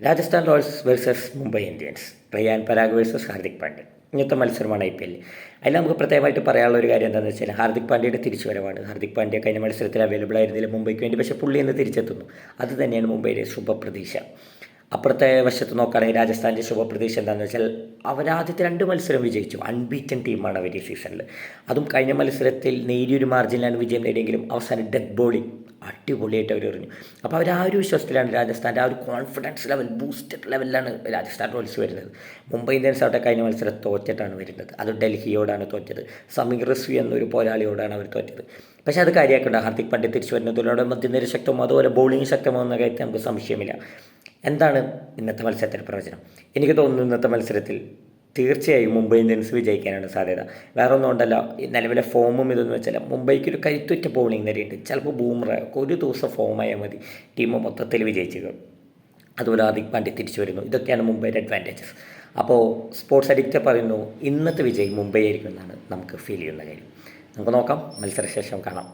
Rajasthan royals versus Mumbai Indians. Riyan Parag versus Hardik Pandya. ഇന്നത്തെ മത്സരമാണ് IPL. അതിൽ നമുക്ക് പ്രത്യേകമായിട്ട് പറയാനുള്ള ഒരു കാര്യം എന്താണെന്ന് വെച്ചാൽ ഹാർദിക് പാണ്ഡ്യയുടെ തിരിച്ചുവരവാണ്. ഹാർദിക് പാണ്ഡ്യ കഴിഞ്ഞ മത്സരത്തിൽ അവൈലബിൾ ആയിരുന്നില്ല മുംബൈക്ക് വേണ്ടി, പക്ഷേ പുള്ളി ഇന്ന് തിരിച്ചെത്തുന്നു. അത് തന്നെയാണ് മുംബൈയുടെ ശുഭപ്രതീക്ഷ. അപ്പുറത്തെ വശത്ത് നോക്കുകയാണെങ്കിൽ രാജസ്ഥാൻ്റെ ശുഭപ്രതീക്ഷ എന്താണെന്ന് വെച്ചാൽ അവരാദ്യത്തെ 2 മത്സരം വിജയിച്ചു. അൺബീറ്റൻ ടീമാണ് അവർ ഈ സീസണിൽ. അതും കഴിഞ്ഞ മത്സരത്തിൽ നേരിയൊരു മാർജിനിലാണ് വിജയം നേടിയെങ്കിലും അവസാനം ഡെഡ് ബോളിംഗ് അടിപൊളിയായിട്ട് അവർ എറിഞ്ഞു. അപ്പോൾ അവർ ആ ഒരു വിശ്വാസത്തിലാണ് രാജസ്ഥാൻ്റെ ആ ഒരു കോൺഫിഡൻസ് ലെവൽ, ബൂസ്റ്റഡ് ലെവലിലാണ് രാജസ്ഥാൻ റോയൽസ് വരുന്നത്. മുംബൈ ഇന്ത്യൻസ് അവിടെ കഴിഞ്ഞ മത്സരം തോറ്റിട്ടാണ് വരുന്നത്. അത് ഡൽഹിയോടാണ് തോറ്റത്. സമീർ റിസ്വി എന്നൊരു പോരാളിയോടാണ് അവർ തോറ്റത്. പക്ഷേ അത് കാര്യമാക്കേണ്ട. ഹാർദിക് പാണ്ഡ്യ തിരിച്ചു വരുന്നതിലൂടെ മധ്യനിര ശക്തമോ അതുപോലെ ബൗളിംഗ് ശക്തമോ എന്ന കാര്യത്തിൽ നമുക്ക് സംശയമില്ല. എന്താണ് ഇന്നത്തെ മത്സരത്തിൻ്റെ പ്രവചനം? എനിക്ക് തോന്നുന്നു ഇന്നത്തെ മത്സരത്തിൽ തീർച്ചയായും മുംബൈ ഇന്ത്യൻസ് വിജയിക്കാനാണ് സാധ്യത. വേറെ ഒന്നും കൊണ്ടല്ല, നിലവിലെ ഫോമും ഇതെന്ന് വെച്ചാൽ മുംബൈക്ക് ഒരു കരുത്തുറ്റ ബൗളിംഗ് നിരയുണ്ട്. ചിലപ്പോൾ ബൂമ്ര ഒരു ദിവസം ഫോമായാൽ മതി, ടീം മൊത്തത്തിൽ വിജയിച്ചത്. അതുപോലെ ഹാർദിക് പാണ്ഡ്യ തിരിച്ചു വരുന്നു. ഇതൊക്കെയാണ് മുംബൈയുടെ അഡ്വാൻറ്റേജസ്. അപ്പോൾ സ്പോർട്സ് അഡിക്റ്റ് പറയുന്നു ഇന്നത്തെ വിജയ് മുംബൈ ആയിരിക്കും എന്നാണ് നമുക്ക് ഫീൽ ചെയ്യുന്ന കാര്യം. നമുക്ക് നോക്കാം, മത്സരശേഷം കാണാം.